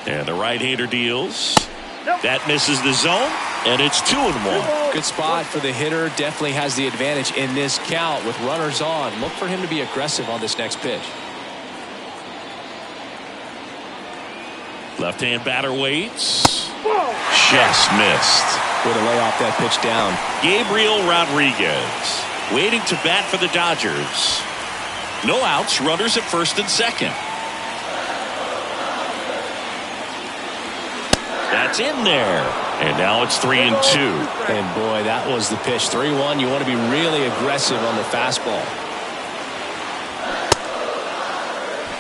And the right-hander deals. That misses the zone, and it's 2-1. Good spot for the hitter. Definitely has the advantage in this count with runners on. Look for him to be aggressive on this next pitch. Left-hand batter waits. Just missed. Way to lay off that pitch down. Gabriel Rodriguez waiting to bat for the Dodgers. No outs, runners at first and second. That's in there. And now it's 3-2. And boy, that was the pitch. 3-1. You want to be really aggressive on the fastball.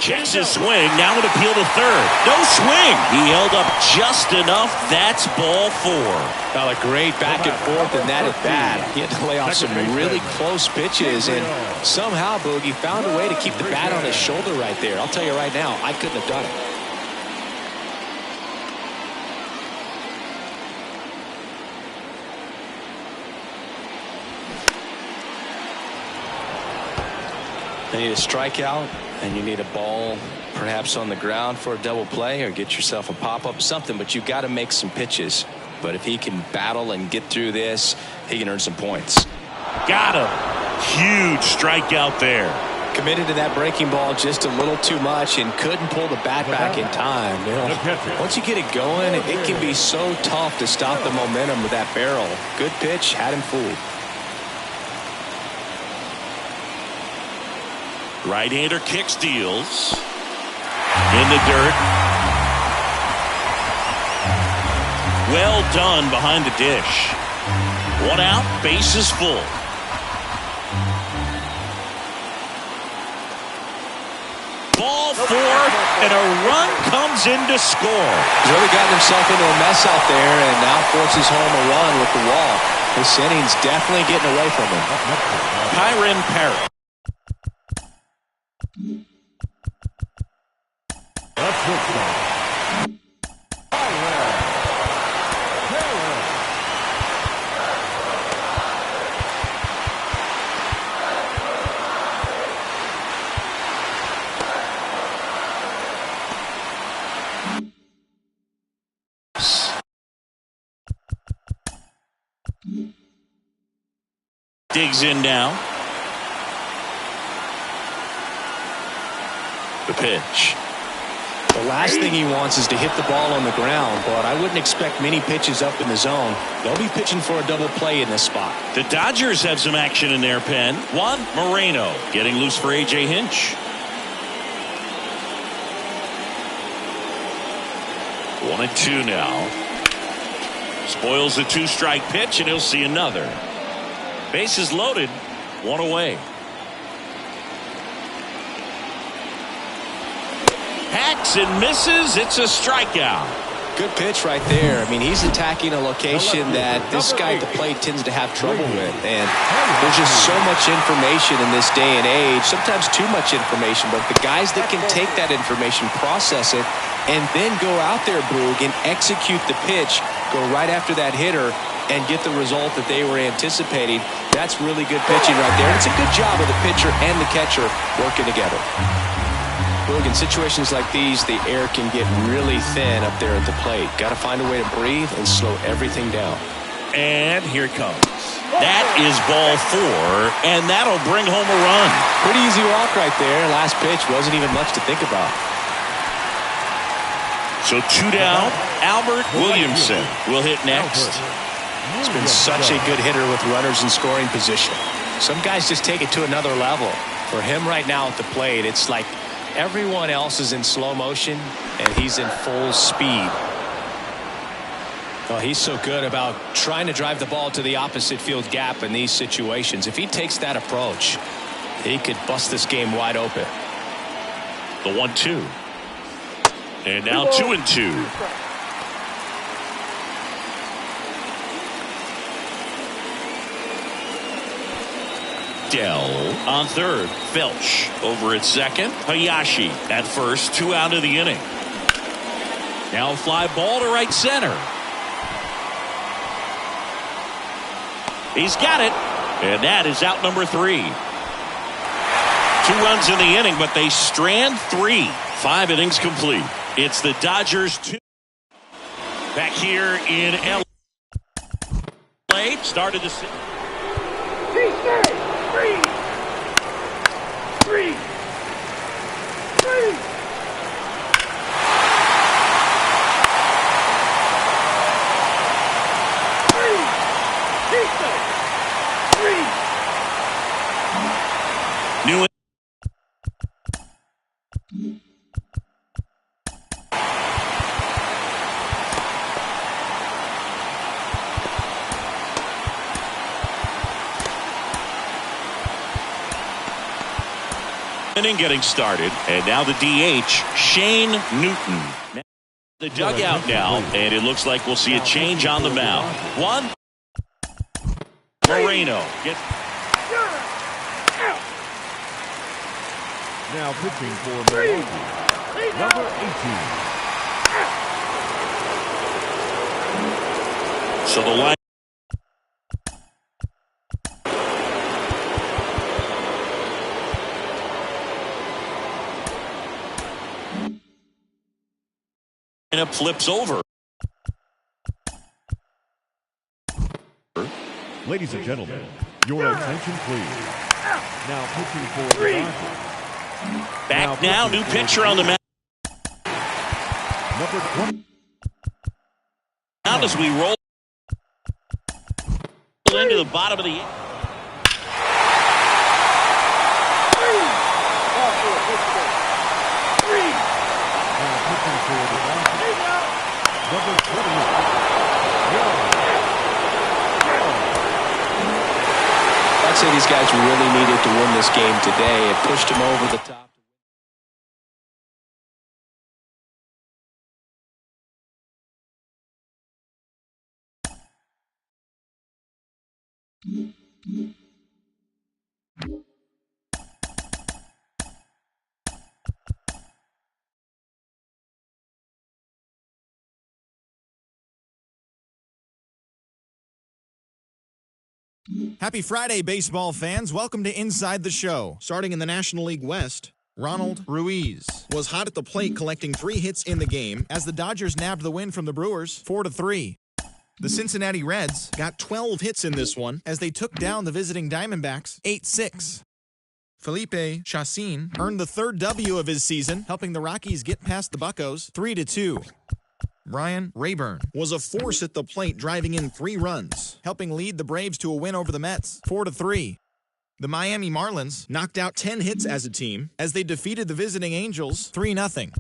Checks his swing. Now an appeal to third. No swing. He held up just enough. That's ball 4. Well, a great back and forth in that at bat. He had to lay off some really close pitches, and somehow Boogie found a way to keep the bat on his shoulder right there. I'll tell you right now, I couldn't have done it. You need a strikeout, and you need a ball perhaps on the ground for a double play, or get yourself a pop-up, something, but you got to make some pitches. But if he can battle and get through this, he can earn some points. Got him. Huge strikeout there. Committed to that breaking ball just a little too much and couldn't pull the bat back in time. You know, once you get it going, it can be so tough to stop the momentum with that barrel. Good pitch, had him fooled. Right-hander kicks, deals. In the dirt. Well done behind the dish. 1 out, bases full. Ball 4, and a run comes in to score. He's really gotten himself into a mess out there and now forces home a run with the walk. This inning's definitely getting away from him. Kyron Parrott. Digs in now. The pitch. The last thing he wants is to hit the ball on the ground, but I wouldn't expect many pitches up in the zone. They'll be pitching for a double play in this spot. The Dodgers have some action in their pen. Juan Moreno getting loose for A.J. Hinch. 1-2 now. Spoils the 2-strike pitch, and he'll see another. Bases loaded, 1 away. Hacks and misses. It's a strikeout. Good pitch right there. I mean, he's attacking a location that this guy at the plate tends to have trouble with. And there's just so much information in this day and age, sometimes too much information. But the guys that can take that information, process it, and then go out there, Boog, and execute the pitch, go right after that hitter, and get the result that they were anticipating, that's really good pitching right there. And it's a good job of the pitcher and the catcher working together. Boog, in situations like these, the air can get really thin up there at the plate. Got to find a way to breathe and slow everything down. And here it comes. That is ball 4, and that'll bring home a run. Pretty easy walk right there. Last pitch wasn't even much to think about. So 2 down. Albert Williamson will hit next. He's been such a good hitter with runners in scoring position. Some guys just take it to another level. For him right now at the plate, it's like everyone else is in slow motion, and he's in full speed. Oh, he's so good about trying to drive the ball to the opposite field gap in these situations. If he takes that approach, he could bust this game wide open. The 1-2. And now 2-2. Dell on third. Felch over at second. Hayashi at first. 2 out of the inning. Now a fly ball to right center. He's got it. And that is out number 3. 2 runs in the inning, but they strand 3. 5 innings complete. It's the Dodgers 2. Back here in LA. Started the season. Three. New inning getting started, and now the DH, Shane Newton. The dugout now, and it looks like we'll see a change on the mound. One, Moreno gets. Now pitching for Milwaukee, number 18. So the line. Lineup flips over. Ladies and gentlemen, your attention please. Now pitching for the Dodgers. Back now, new pitcher on the mound. Number 20. Now as we roll into the bottom of the eighth. Now pitching for the Dodgers. Number 20. I'd say these guys really needed to win this game today. It pushed them over the top. Happy Friday, baseball fans. Welcome to Inside the Show. Starting in the National League West, Ronald Ruiz was hot at the plate, collecting 3 hits in the game as the Dodgers nabbed the win from the Brewers 4-3. The Cincinnati Reds got 12 hits in this one as they took down the visiting Diamondbacks 8-6. Felipe Chacin earned the 3rd W of his season, helping the Rockies get past the Buccos 3-2. Brian Rayburn was a force at the plate, driving in 3 runs, helping lead the Braves to a win over the Mets 4-3. The Miami Marlins knocked out 10 hits as a team as they defeated the visiting Angels 3-0.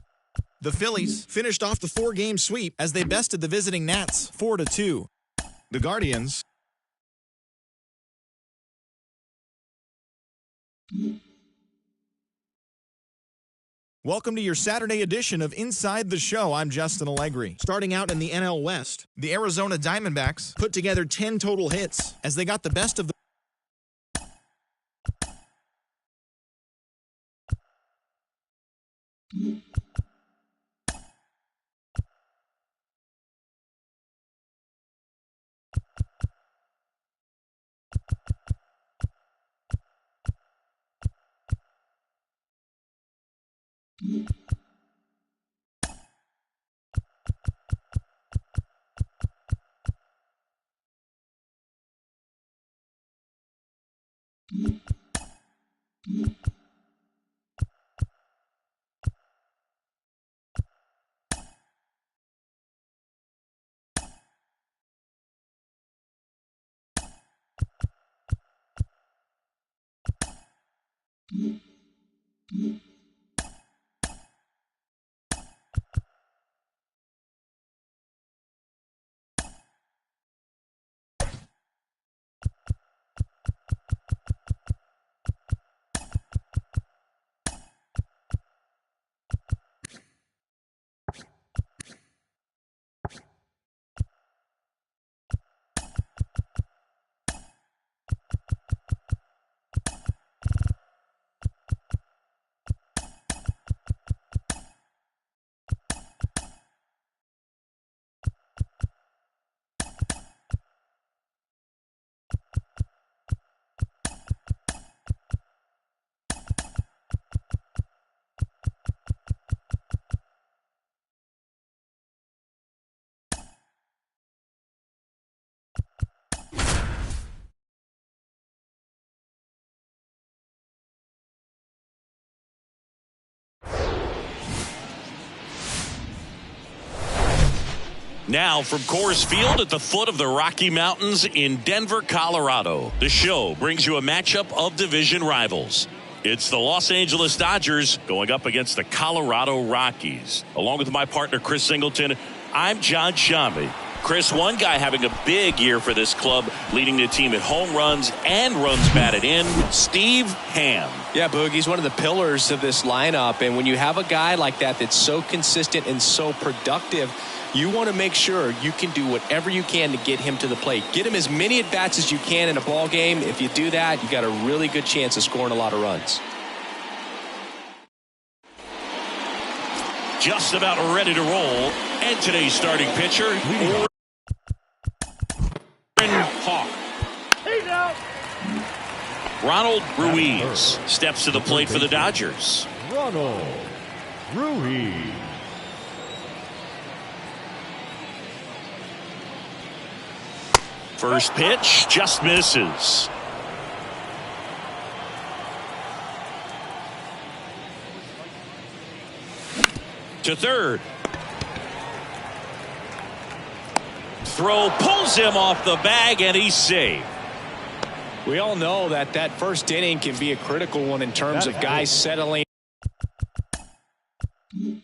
The Phillies finished off the 4-game sweep as they bested the visiting Nats 4-2. The Guardians Welcome to your Saturday edition of Inside the Show. I'm Justin Allegri. Starting out in the NL West, the Arizona Diamondbacks put together 10 total hits as they got the best of the Now from Coors Field at the foot of the Rocky Mountains in Denver, Colorado, the show brings you a matchup of division rivals. It's the Los Angeles Dodgers going up against the Colorado Rockies. Along with my partner, Chris Singleton, I'm John Shambi. Chris, one guy having a big year for this club, leading the team at home runs and runs batted in, Steve Ham. Yeah, Boog, he's one of the pillars of this lineup. And when you have a guy like that that's so consistent and so productive, you want to make sure you can do whatever you can to get him to the plate. Get him as many at-bats as you can in a ball game. If you do that, you got a really good chance of scoring a lot of runs. Just about ready to roll. And today's starting pitcher, Hawk. Ronald Ruiz steps to the plate for the Dodgers. Ronald Ruiz. First pitch just misses. To third. Throw pulls him off the bag and he's safe. We all know that first inning can be a critical one in terms of guys settling in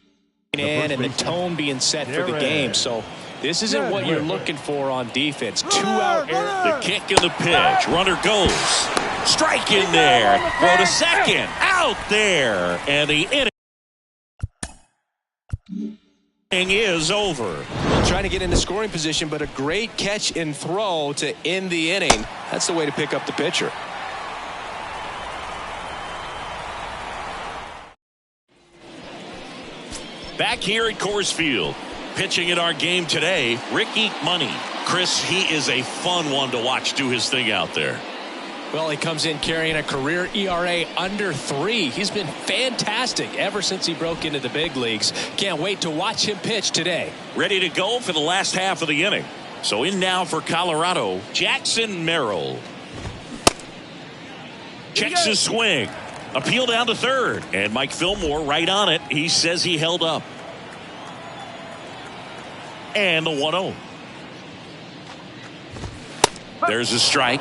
and the tone being set for the game. So this isn't what you're looking for on defense. 2-out error. The kick and the pitch. Runner goes. Strike in there. Throw to second. Out there. And the inning is over. Trying to get into scoring position, but a great catch and throw to end the inning. That's the way to pick up the pitcher. Back here at Coors Field, pitching in our game today, Ricky Money. Chris, he is a fun one to watch do his thing out there. Well, he comes in carrying a career ERA under 3. He's been fantastic ever since he broke into the big leagues. Can't wait to watch him pitch today. Ready to go for the last half of the inning. So in now for Colorado, Jackson Merrill. Checks his swing. Appeal down to third. And Mike Fillmore right on it. He says he held up. And the 1-0. There's a strike.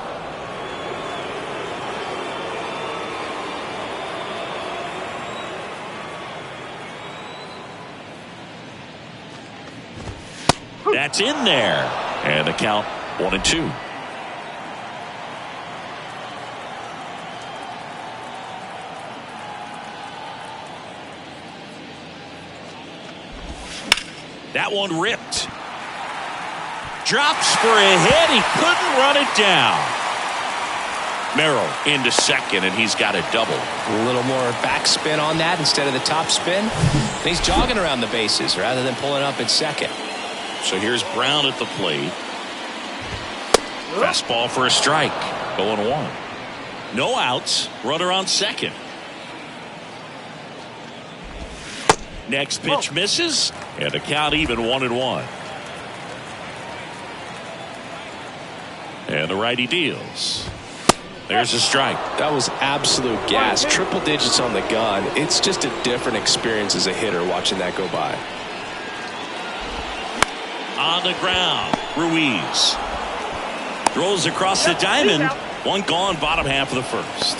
That's in there. And the count 1-2. That one ripped. Drops for a hit. He couldn't run it down. Merrill into second, and he's got a double. A little more backspin on that instead of the top spin. And he's jogging around the bases rather than pulling up at second. So here's Brown at the plate. Fastball for a strike. 0-1. No outs. Runner on second. Next pitch misses. And the count even 1-1. And the righty deals. There's a strike. That was absolute gas. Triple digits on the gun. It's just a different experience as a hitter watching that go by. On the ground, Ruiz throws across the diamond. One gone, bottom half of the first.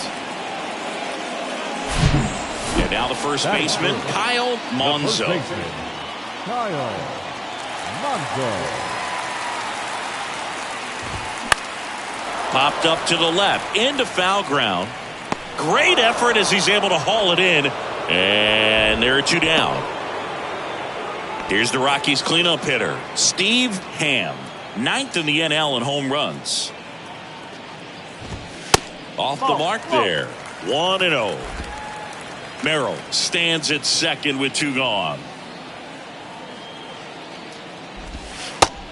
And now the first baseman, Kyle Monzo. Kyle Monzo. Popped up to the left, into foul ground. Great effort as he's able to haul it in. And there are two down. Here's the Rockies cleanup hitter, Steve Ham. 9th in the NL in home runs. Off the mark there. 1-0. Merrill stands at second with 2 gone.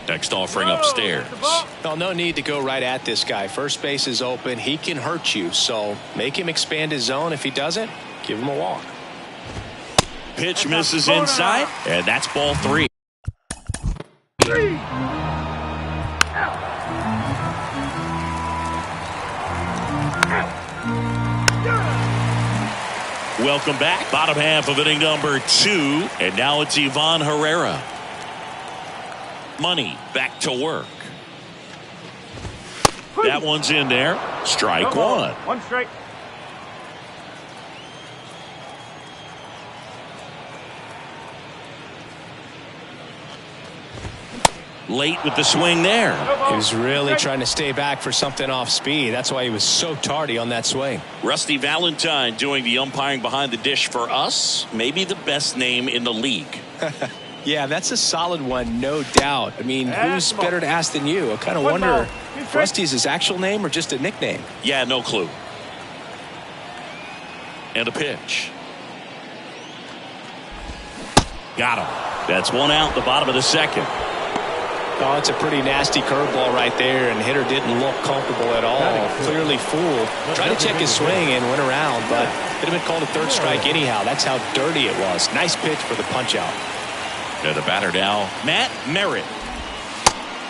Next offering upstairs. Well, no need to go right at this guy. First base is open. He can hurt you. So make him expand his zone. If he doesn't, give him a walk. Pitch misses inside, and that's ball 3. Welcome back. Bottom half of inning number 2, and now it's Ivan Herrera. Money back to work. That one's in there. Strike one. One strike. Late with the swing there. He was really trying to stay back for something off speed. That's why he was so tardy on that swing. Rusty Valentine doing the umpiring behind the dish for us. Maybe the best name in the league. Yeah, that's a solid one, no doubt. I mean, who's better to ask than you? I kind of wonder if Rusty's his actual name or just a nickname. Yeah, no clue. And a pitch. Got him. That's one out, the bottom of the second. Oh, it's a pretty nasty curveball right there, and the hitter didn't look comfortable at all. Clearly fooled. Tried to check his swing and went around, but could have been called a third strike anyhow. That's how dirty it was. Nice pitch for the punch-out. And the batter now, Matt Merritt.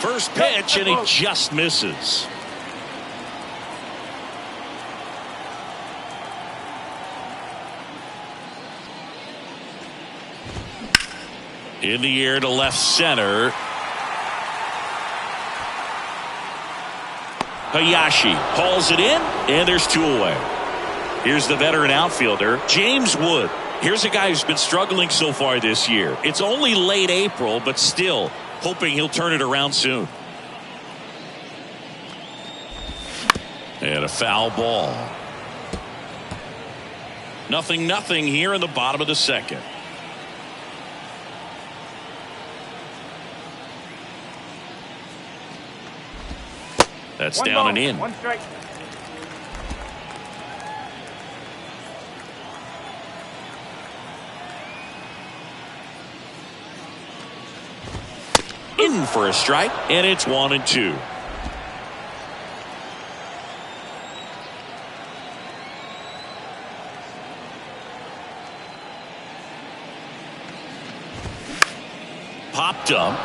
First pitch, and he just misses. In the air to left center. Hayashi hauls it in, and there's two away. Here's the veteran outfielder, James Wood. Here's a guy who's been struggling so far this year. It's only late April, but still hoping he'll turn it around soon. And a foul ball. 0-0 here in the bottom of the second. That's down and in. One strike. In for a strike, and it's 1-2. Popped up.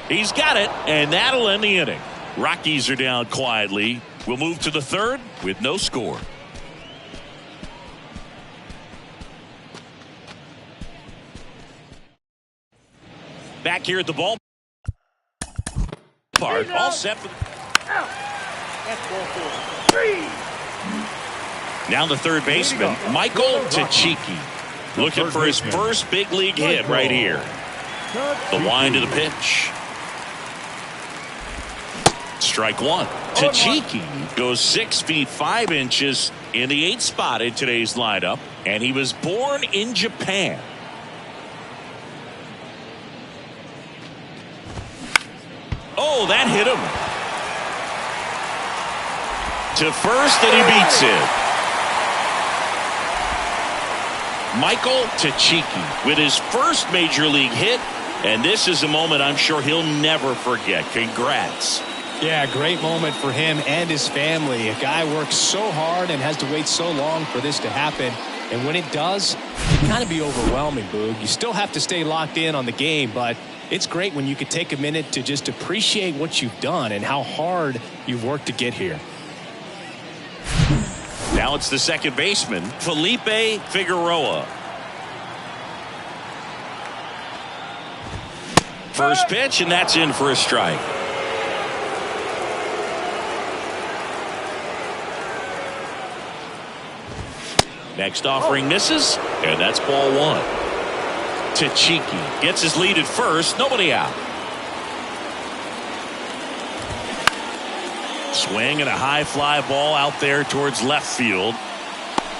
He's got it, and that'll end the inning. Rockies are down quietly. We'll move to the third with no score. Back here at the ballpark, all set for now the third baseman, Michael Tachiki, looking for his first big league hit right here. The wind of the pitch. Strike one. Tachiki goes 6 feet 5 inches in the 8th spot in today's lineup, and he was born in Japan. Oh, that hit him. To first, and he beats it. Michael Tachiki with his first major league hit, and this is a moment I'm sure he'll never forget. Congrats. Yeah, great moment for him and his family. A guy works so hard and has to wait so long for this to happen. And when it does, it can kind of be overwhelming, Boog. You still have to stay locked in on the game, but it's great when you could take a minute to just appreciate what you've done and how hard you've worked to get here. Now it's the second baseman, Felipe Figueroa. First pitch, and that's in for a strike. Next offering misses, and that's ball one. Tachiki gets his lead at first, nobody out. Swing and a high fly ball out there towards left field.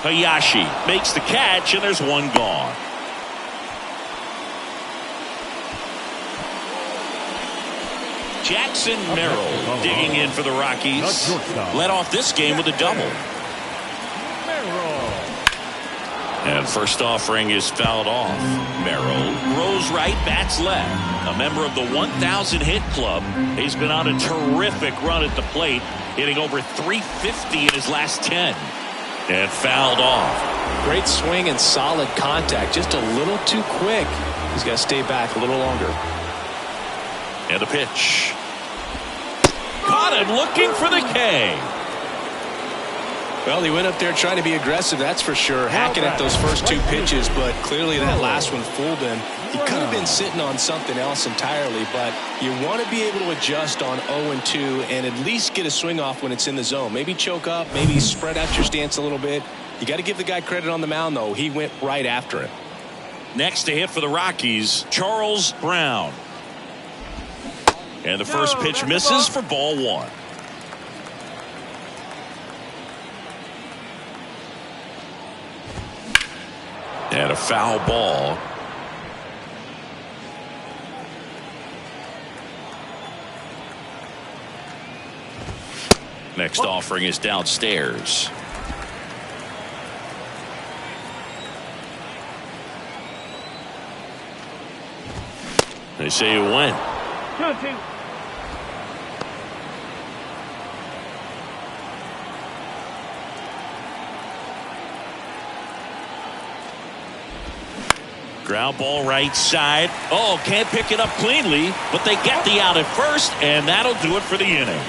Hayashi makes the catch, and there's one gone. Jackson Merrill digging in for the Rockies. Led off this game with a double. And first offering is fouled off. Merrill rolls right, bats left. A member of the 1,000 hit club. He's been on a terrific run at the plate, hitting over 350 in his last 10. And fouled off. Great swing and solid contact. Just a little too quick. He's got to stay back a little longer. And a pitch. Caught him looking for the K. Well, he went up there trying to be aggressive, that's for sure. Hacking at those first two pitches, but clearly that last one fooled him. He could have been sitting on something else entirely, but you want to be able to adjust on 0-2 and at least get a swing off when it's in the zone. Maybe choke up, maybe spread out your stance a little bit. You got to give the guy credit on the mound, though. He went right after it. Next to hit for the Rockies, Charles Brown. And the first pitch misses for ball one. And a foul ball. Next offering is downstairs. They say you win. 2-2. Ground ball right side. Oh, can't pick it up cleanly, but they get the out at first, and that'll do it for the inning.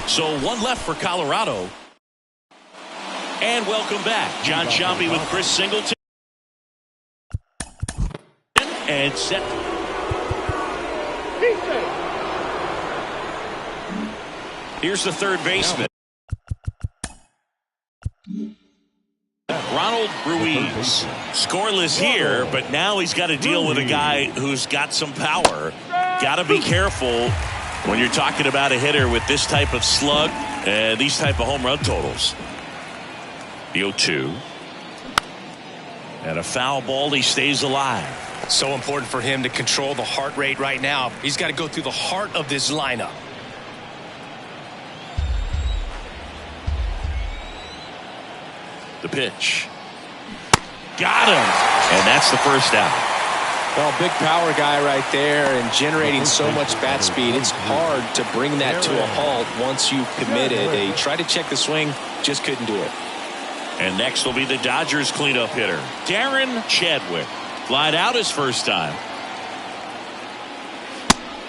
So one left for Colorado. And welcome back. John Shambi with Chris Singleton. And set. Here's the third baseman. Ronald Ruiz. Scoreless here, but now he's got to deal with a guy who's got some power. Got to be careful when you're talking about a hitter with this type of slug and these type of home run totals. The 0-2. And a foul ball. He stays alive. So important for him to control the heart rate right now. He's got to go through the heart of this lineup. The pitch. Got him. And that's the first out. Well, big power guy right there and generating so much bat speed. It's hard to bring that to a halt once you've committed. He tried to check the swing, just couldn't do it. And next will be the Dodgers cleanup hitter, Darren Chadwick. Flied out his first time.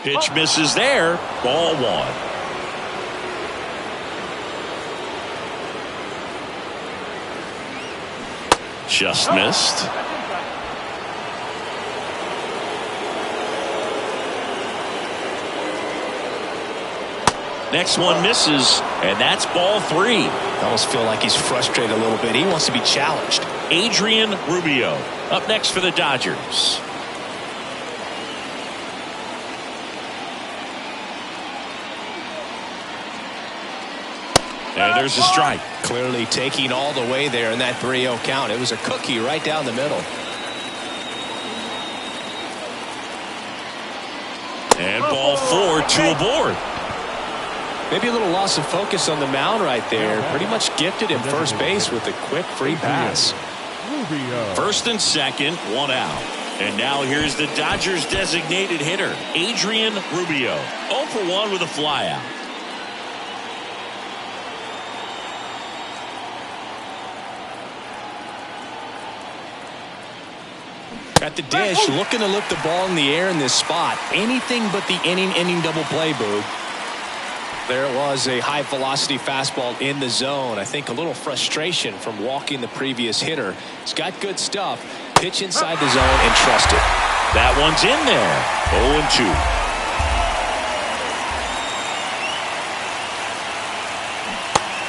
Pitch misses there. Ball one. Just missed. Next one misses, and that's ball three. I almost feel like he's frustrated a little bit. He wants to be challenged. Adrian Rubio up next for the Dodgers. And there's a strike. Clearly taking all the way there in that 3-0 count. It was a cookie right down the middle. And ball four, two aboard. Maybe a little loss of focus on the mound right there. Pretty much gifted him first base with a quick free pass. First and second, one out. And now here's the Dodgers designated hitter, Adrian Rubio. 0 for 1 with a flyout. At the dish, looking to lift the ball in the air in this spot. Anything but the inning double play, Boog. There it was, a high velocity fastball in the zone. I think a little frustration from walking the previous hitter. He's got good stuff. Pitch inside the zone and trust it. That one's in there. 0-2.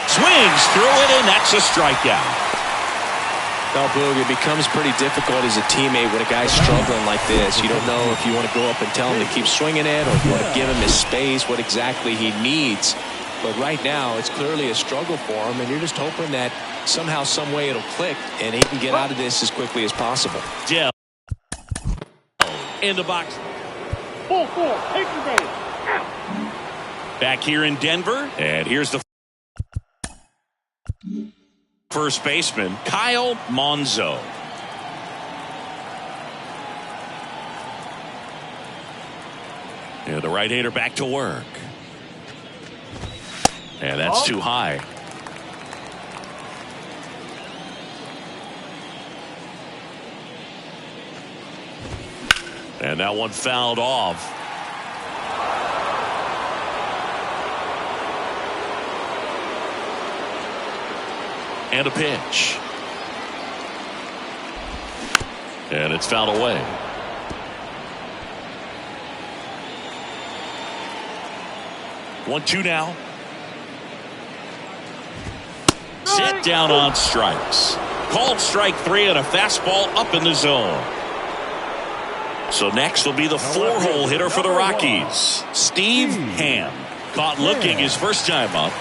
Swings through it, and that's a strikeout. Well, Boog, it becomes pretty difficult as a teammate when a guy's struggling like this. You don't know if you want to go up and tell him to keep swinging it or if you want to give him his space, what exactly he needs. But right now, it's clearly a struggle for him, and you're just hoping that somehow, some way it'll click, and he can get out of this as quickly as possible. Yeah. In the box. 4-4. Take your base. Back here in Denver, and here's the first baseman, Kyle Monzo. And the right-hander back to work. And that's too high. And that one fouled off. And a pitch. And it's fouled away. 1-2 now. Set down on strikes. Called strike 3 and a fastball up in the zone. So next will be the 4-hole hitter for the Rockies, Steve Ham. Caught looking his first time up.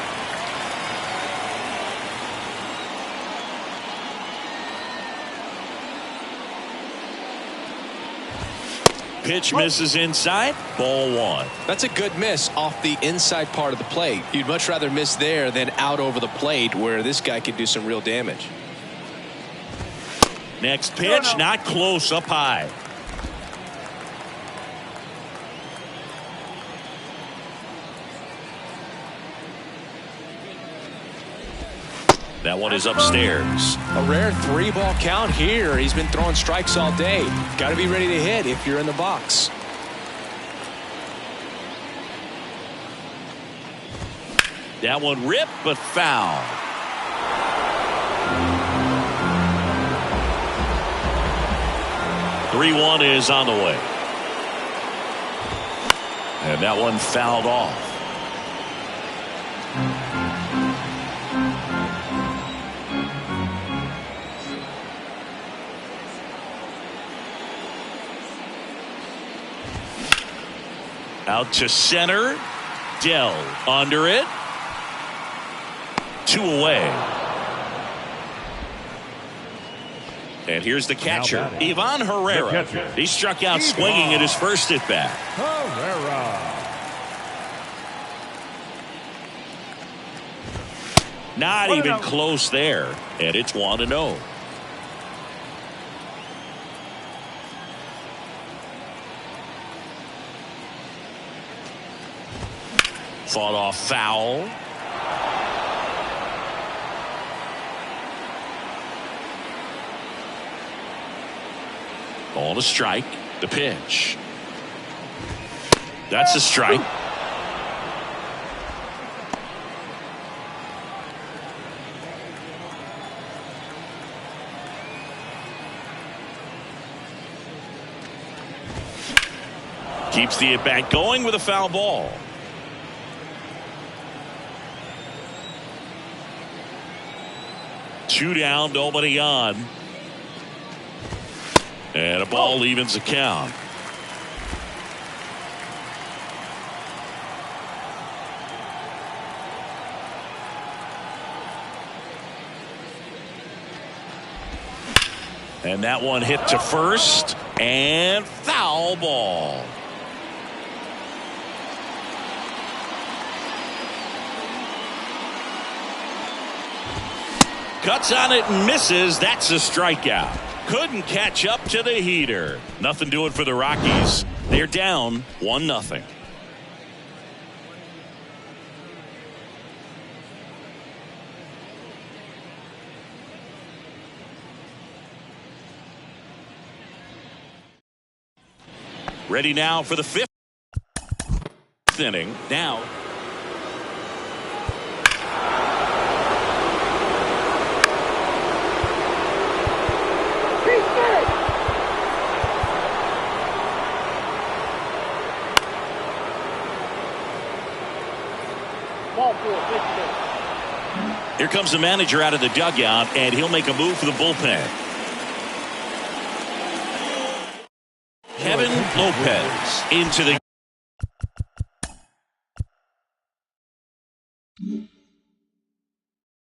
Pitch misses inside. Ball 1. That's a good miss off the inside part of the plate. You'd much rather miss there than out over the plate where this guy could do some real damage. Next pitch, not close, up high. That one is upstairs. A rare 3-ball count here. He's been throwing strikes all day. Got to be ready to hit if you're in the box. That one ripped but foul. (3-1) is on the way. And that one fouled off. Out to center. Dell under it. 2 away. And here's the catcher, Ivan Herrera. He struck out swinging at his first at bat. Herrera. Not even close there. And it's 1-0. Fought off foul. Ball to strike. The pitch. That's a strike. Keeps the at bat going with a foul ball. Two down, nobody on. And a ball evens the count. And that one hit to first and foul ball. Cuts on it and misses. That's a strikeout. Couldn't catch up to the heater. Nothing doing for the Rockies. They're down 1-0. Ready now for the 5th inning. Now. Here comes the manager out of the dugout, and he'll make a move for the bullpen. Kevin Lopez into the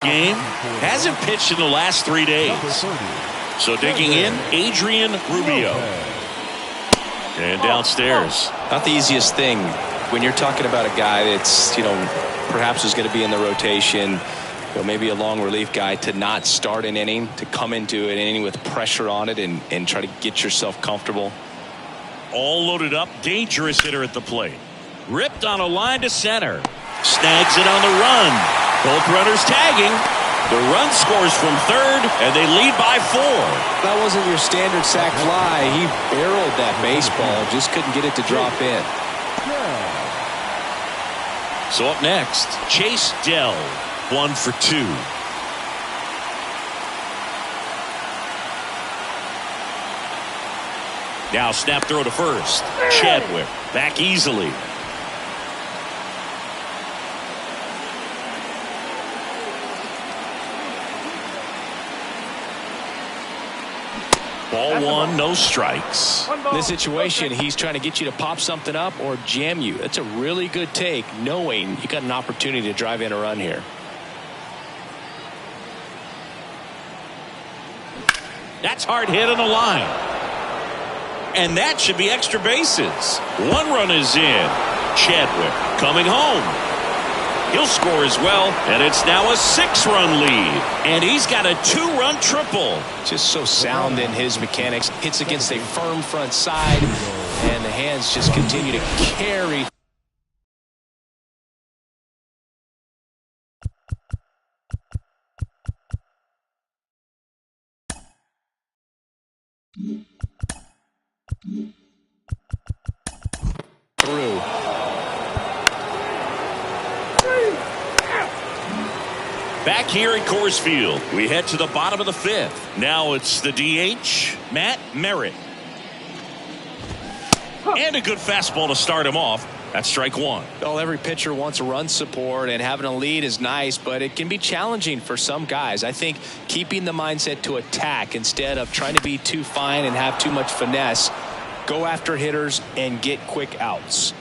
game. Hasn't pitched in the last 3 days. So digging in, Adrian Rubio. And downstairs. Not the easiest thing when you're talking about a guy that's, perhaps is going to be in the rotation, maybe a long relief guy, to not start an inning, to come into an inning with pressure on it and try to get yourself comfortable. All loaded up, dangerous hitter at the plate. Ripped on a line to center. Snags it on the run. Both runners tagging. The run scores from third, and they lead by 4. That wasn't your standard sac fly. He barreled that baseball, just couldn't get it to drop in. So up next, Chase Dell, 1 for 2. Now snap throw to first. Chadwick back easily. Ball one, no strikes. In this situation, he's trying to get you to pop something up or jam you. That's a really good take, knowing you got an opportunity to drive in a run here. That's hard hit on the line. And that should be extra bases. One run is in. Chadwick coming home. He'll score as well, and it's now a 6-run lead. And he's got a 2-run triple. Just so sound in his mechanics. Hits against a firm front side, and the hands just continue to carry. Through. Back here at Coors Field, we head to the bottom of the 5th. Now it's the DH, Matt Merritt. And a good fastball to start him off. That's strike one. Well, every pitcher wants run support, and having a lead is nice, but it can be challenging for some guys. I think keeping the mindset to attack instead of trying to be too fine and have too much finesse, go after hitters and get quick outs.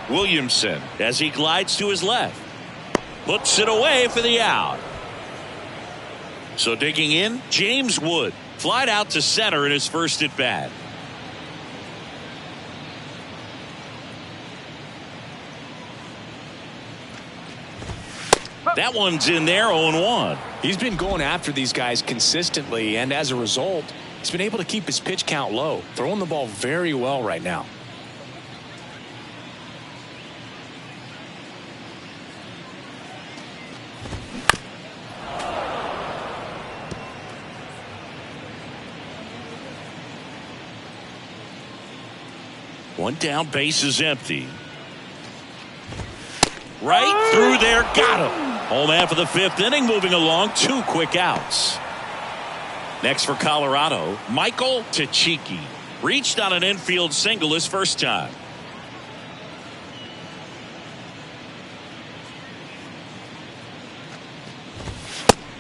Williamson, as he glides to his left, puts it away for the out. So digging in, James Wood, flied out to center in his first at bat. That one's in there, 0-1. He's been going after these guys consistently, and as a result, he's been able to keep his pitch count low, throwing the ball very well right now. One down, base is empty. Right through there, got him. Home half of the 5th inning, moving along, 2 quick outs. Next for Colorado, Michael Tachiki. Reached on an infield single his first time.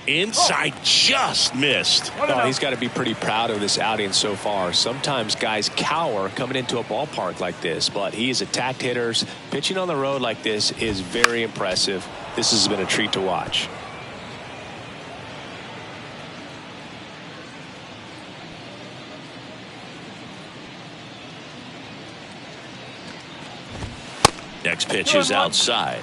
Inside, just missed. Oh, he's got to be pretty proud of this outing so far. Sometimes guys cower coming into a ballpark like this, but he has attacked hitters. Pitching on the road like this is very impressive. This has been a treat to watch. Next pitch is outside.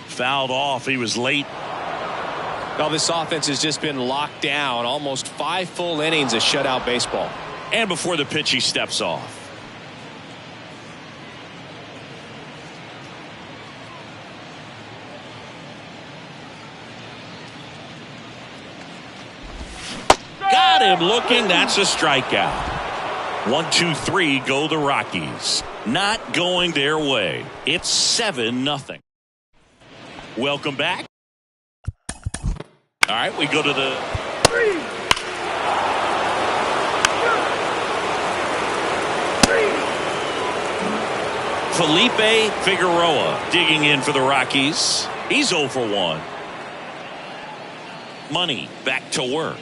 Fouled off. He was late. Well, this offense has just been locked down. Almost 5 full innings of shutout baseball. And before the pitch, he steps off. Got him looking. That's a strikeout. 1, 2, 3 go the Rockies. Not going their way. It's 7-0. Welcome back. All right, we go to the Felipe Figueroa digging in for the Rockies. He's 0 for 1. Money back to work.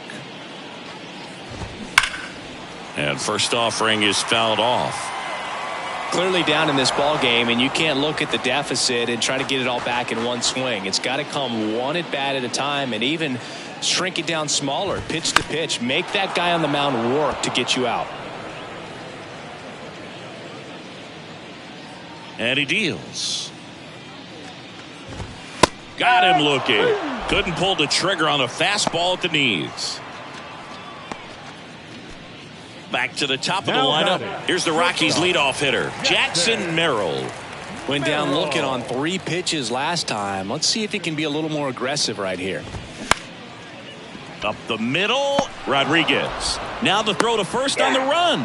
And first offering is fouled off. Clearly down in this ball game, and you can't look at the deficit and try to get it all back in one swing. It's got to come one at bat at a time, and even shrink it down smaller, pitch to pitch. Make that guy on the mound work to get you out. And he deals. Got him looking. Couldn't pull the trigger on the fastball at the knees. Back to the top of the lineup. Here's the Rockies leadoff hitter, Jackson Merrill. Went down looking on 3 pitches last time. Let's see if he can be a little more aggressive right here. Up the middle, Rodriguez. Now the throw to first on the run.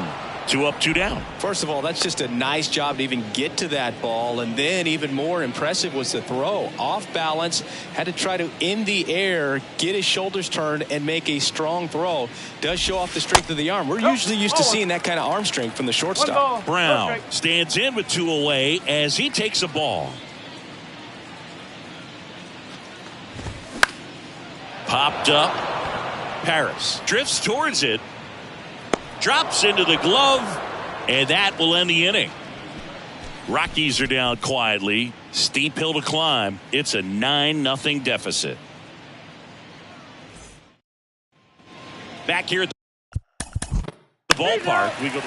2 up, 2 down. First of all, that's just a nice job to even get to that ball. And then even more impressive was the throw. Off balance, had to try to, in the air, get his shoulders turned and make a strong throw. Does show off the strength of the arm. We're usually used to seeing that kind of arm strength from the shortstop. Brown stands in with 2 away as he takes a ball. Popped up. Paris drifts towards it. Drops into the glove, and that will end the inning. Rockies are down quietly. Steep hill to climb. It's a 9-0 deficit. Back here at the ballpark, we go to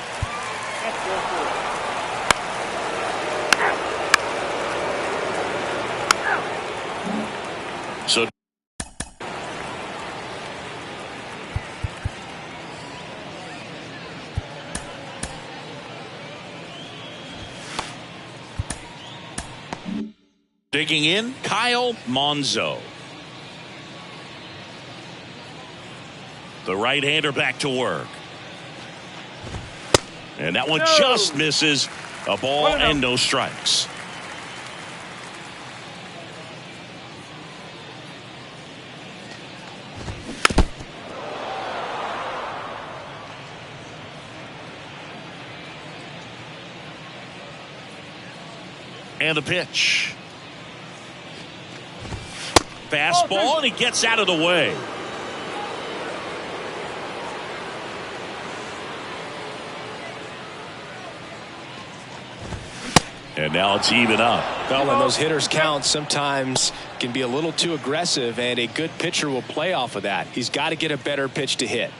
so digging in, Kyle Monzo. The right-hander back to work. And that one just misses. A ball and no strikes. And the pitch. Fastball, and he gets out of the way. And now it's even up. Well, when those hitters count, sometimes can be a little too aggressive, and a good pitcher will play off of that. He's got to get a better pitch to hit.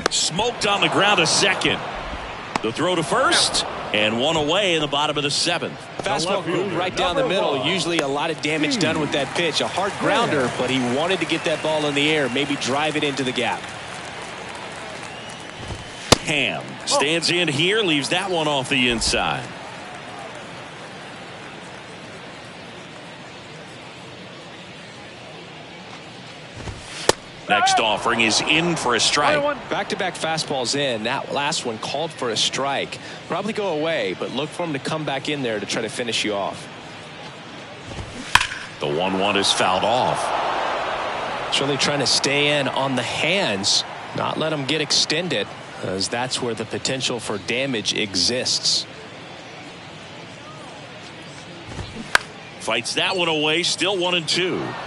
Smoked on the ground to second. The throw to first, and one away in the bottom of the 7th. Fastball groove right down the middle. Usually a lot of damage done with that pitch. A hard grounder, but he wanted to get that ball in the air, maybe drive it into the gap. Ham stands in here, leaves that one off the inside. Next offering is in for a strike. Back-to-back fastballs in. That last one called for a strike. Probably go away, but look for him to come back in there to try to finish you off. The 1-1 is fouled off. It's really trying to stay in on the hands, not let them get extended, as that's where the potential for damage exists. Fights that one away, still 1-2.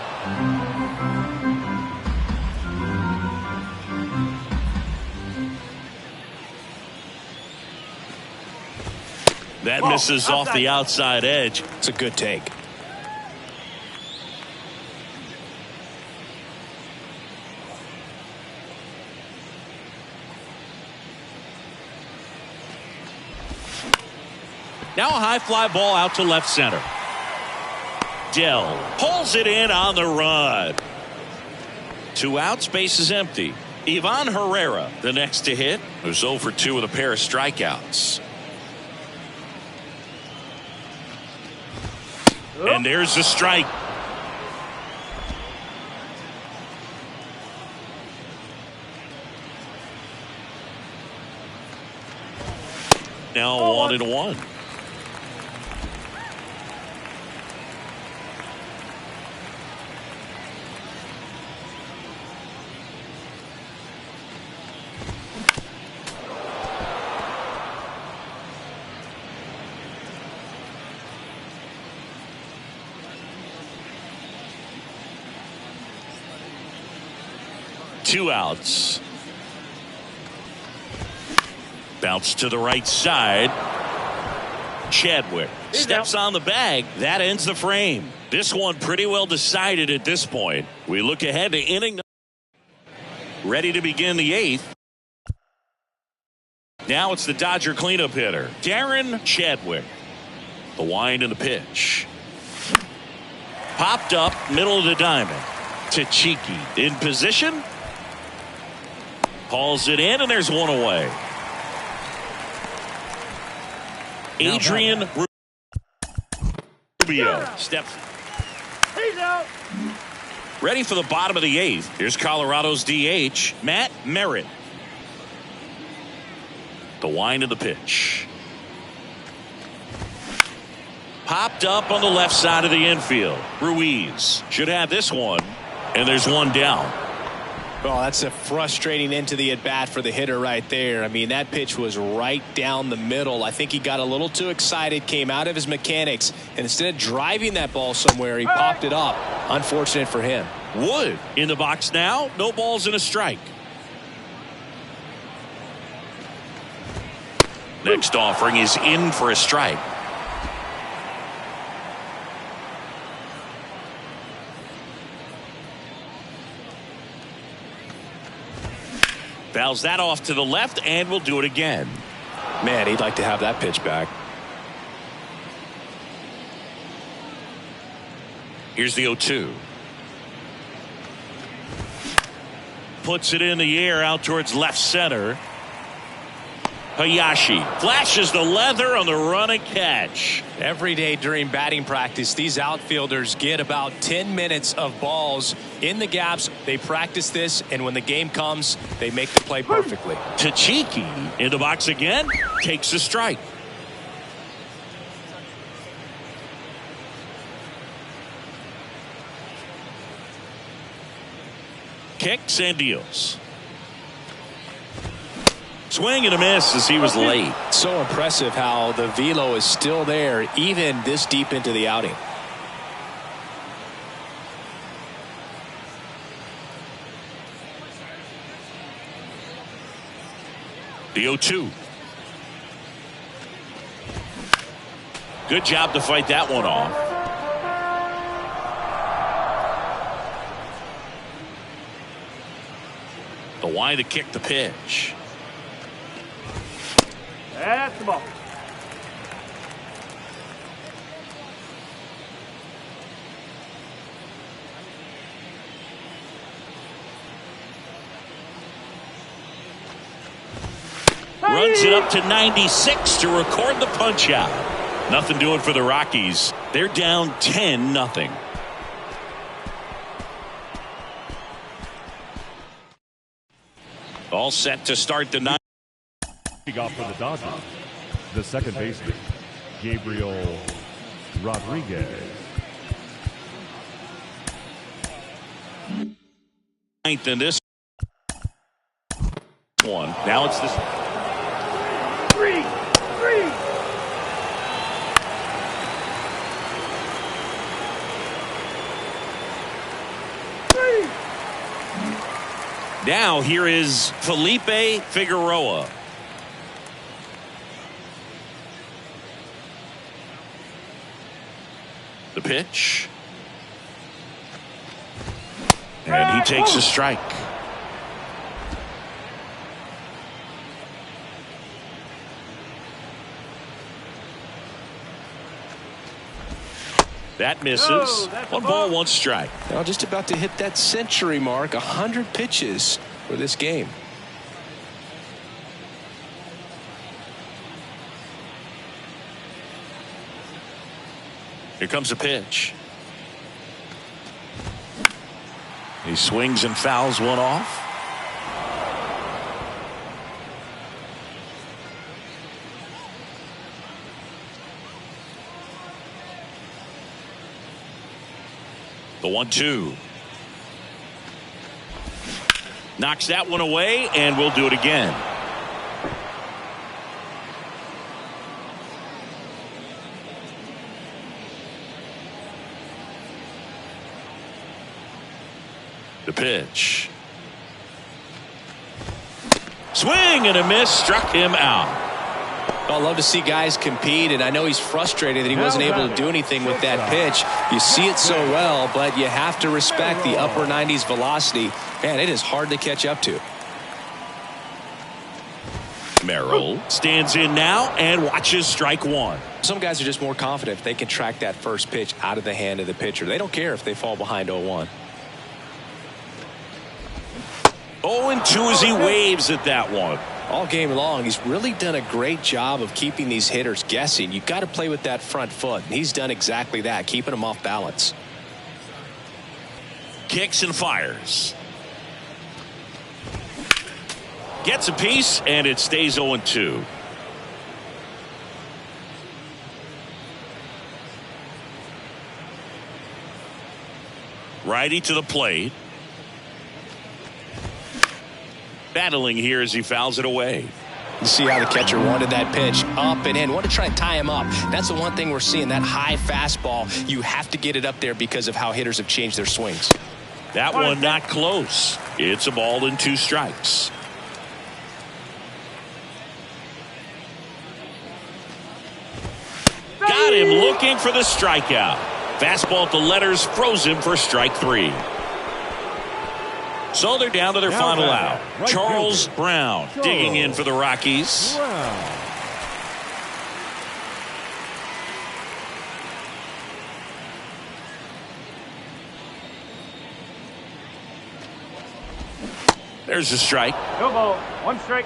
That misses off the outside edge. It's a good take. Now a high fly ball out to left center. Dell pulls it in on the run. 2 outs, base is empty. Ivan Herrera, the next to hit, who's 0 for 2 with a pair of strikeouts. And there's the strike. Now 1-1. Two outs. Bounce to the right side. Chadwick steps on the bag. That ends the frame. This one pretty well decided at this point. We look ahead to inning. Ready to begin the 8th. Now it's the Dodger cleanup hitter, Darren Chadwick. The wind and the pitch. Popped up, middle of the diamond. To Cheeky. In position. Hauls it in, and there's one away. Adrian Rubio steps. He's out. Ready for the bottom of the 8th. Here's Colorado's DH, Matt Merritt. The wind of the pitch. Popped up on the left side of the infield. Ruiz should have this one. And there's one down. Well, that's a frustrating end to the at-bat for the hitter right there. I mean, that pitch was right down the middle. I think he got a little too excited, came out of his mechanics, and instead of driving that ball somewhere, he popped it up. Unfortunate for him. Wood in the box now. No balls and a strike. Next offering is in for a strike. Fouls that off to the left and will do it again. Man, he'd like to have that pitch back. Here's the 0-2. Puts it in the air out towards left center. Hayashi flashes the leather on the run and catch. Every day during batting practice, these outfielders get about 10 minutes of balls in the gaps. They practice this, and when the game comes, they make the play perfectly. Tachiki in the box again, takes a strike. Kicks and deals. Swing and a miss as he was late. So impressive how the velo is still there even this deep into the outing. The 0-2. Good job to fight that one off. The wind to kick the pitch. That's the ball. Runs it up to 96 to record the punch out. Nothing doing for the Rockies. They're down 10-0. All set to start the ninth. Off for the Dodgers, the second baseman, Gabriel Rodriguez. Ninth in this one. Now it's this. Three. Now here is Felipe Figueroa. The pitch. And he takes a strike. That misses. One ball, one strike. Now just about to hit that century mark. 100 pitches for this game. Here comes a pitch. He swings and fouls one off. The 1-2. Knocks that one away, and we'll do it again. The pitch. Swing and a miss, struck him out. I love to see guys compete, and I know he's frustrated that he wasn't able to do anything with that pitch. You see it so well, but you have to respect the upper 90s velocity. Man, it is hard to catch up to. Merrill stands in now and watches strike one. Some guys are just more confident if they can track that first pitch out of the hand of the pitcher. They don't care if they fall behind 0-1. 0-2 as he waves at that one. All game long, he's really done a great job of keeping these hitters guessing. You've got to play with that front foot, and he's done exactly that, keeping them off balance. kicks and fires. Gets a piece, and it stays 0-2. Righty to the plate. Battling here as he fouls it away. You see how the catcher wanted that pitch up and in. Want to try to tie him up. That's the one thing we're seeing, that high fastball. You have to get it up there because of how hitters have changed their swings. That one not close. It's a ball and 2 strikes. Got him looking for the strikeout. Fastball at the letters froze him for strike 3. So they're down to their final out. Right Charles fielder. Brown digging in for the Rockies. Brown. There's a strike. No ball. 1 strike.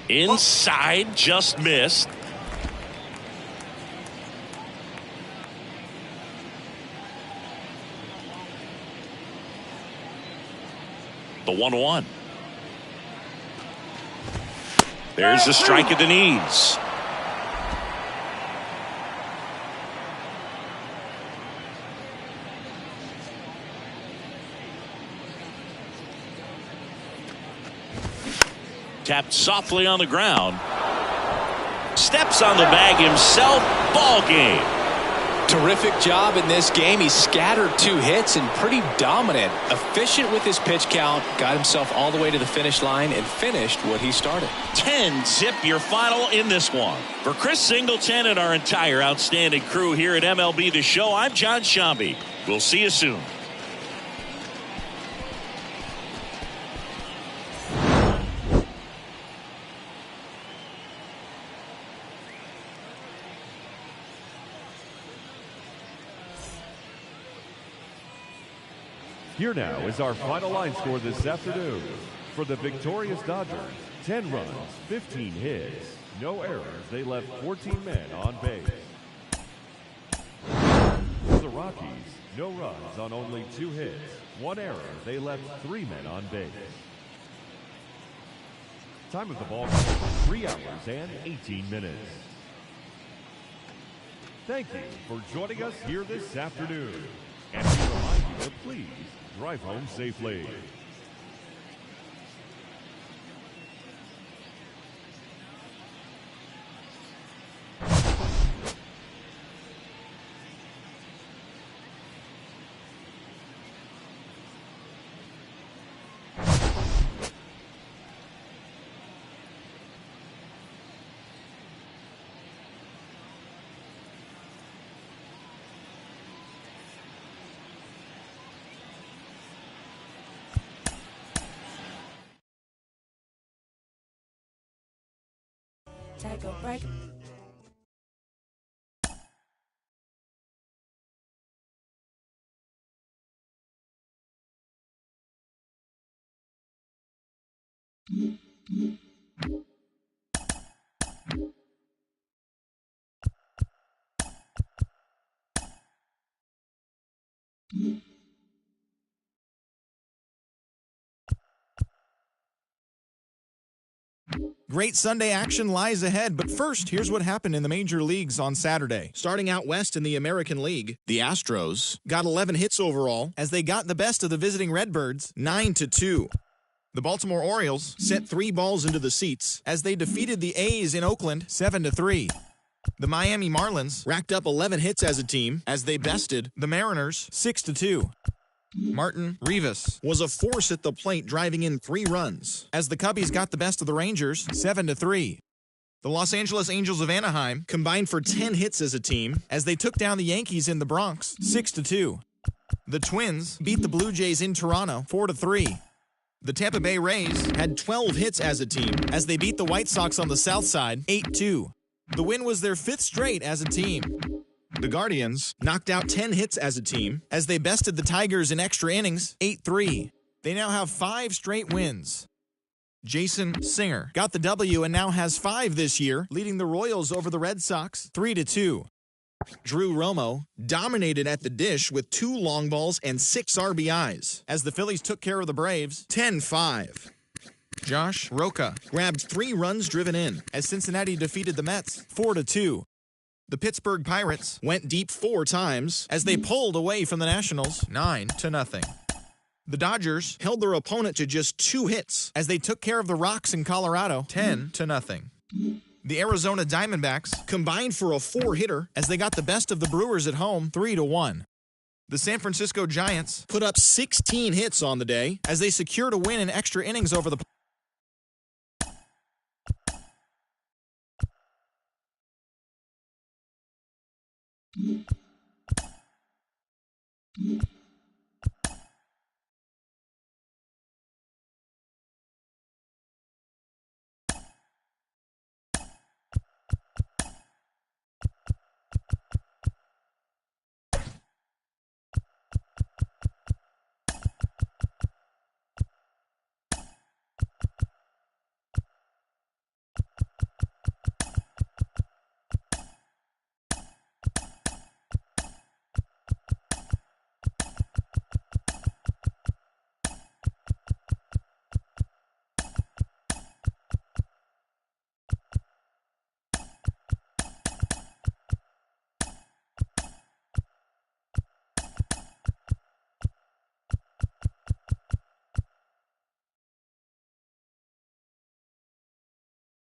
Inside, just missed. The 1-1. There's a strike at the knees. Tapped softly on the ground. Steps on the bag himself. Ball game. Terrific job in this game. He scattered 2 hits and pretty dominant. Efficient with his pitch count. Got himself all the way to the finish line and finished what he started. 10-zip your final in this one. For Chris Singleton and our entire outstanding crew here at MLB The Show, I'm John Shambi. We'll see you soon. Here now is our final line score this afternoon. For the victorious Dodgers, 10 runs, 15 hits, no errors. They left 14 men on base. For the Rockies, no runs on only 2 hits, 1 error. They left 3 men on base. Time of the ball, 3 hours and 18 minutes. Thank you for joining us here this afternoon. And we remind you to please drive home safely. Take a break. Great Sunday action lies ahead, but first, here's what happened in the major leagues on Saturday. Starting out west in the American League, the Astros got 11 hits overall as they got the best of the visiting Redbirds 9-2. The Baltimore Orioles sent 3 balls into the seats as they defeated the A's in Oakland 7-3. The Miami Marlins racked up 11 hits as a team as they bested the Mariners 6-2. Martin Rivas was a force at the plate, driving in 3 runs as the Cubbies got the best of the Rangers 7-3. The Los Angeles Angels of Anaheim combined for 10 hits as a team as they took down the Yankees in the Bronx 6-2. The Twins beat the Blue Jays in Toronto 4-3. The Tampa Bay Rays had 12 hits as a team as they beat the White Sox on the South Side 8-2. The win was their 5th straight as a team. The Guardians knocked out 10 hits as a team as they bested the Tigers in extra innings 8-3. They now have 5 straight wins. Jason Singer got the W and now has 5 this year, leading the Royals over the Red Sox 3-2. Drew Romo dominated at the dish with 2 long balls and 6 RBIs as the Phillies took care of the Braves 10-5. Josh Roca grabbed 3 runs driven in as Cincinnati defeated the Mets 4-2. The Pittsburgh Pirates went deep 4 times as they pulled away from the Nationals 9-0. The Dodgers held their opponent to just 2 hits as they took care of the Rocks in Colorado 10-0. The Arizona Diamondbacks combined for a 4-hitter as they got the best of the Brewers at home 3-1. The San Francisco Giants put up 16 hits on the day as they secured a win in extra innings over the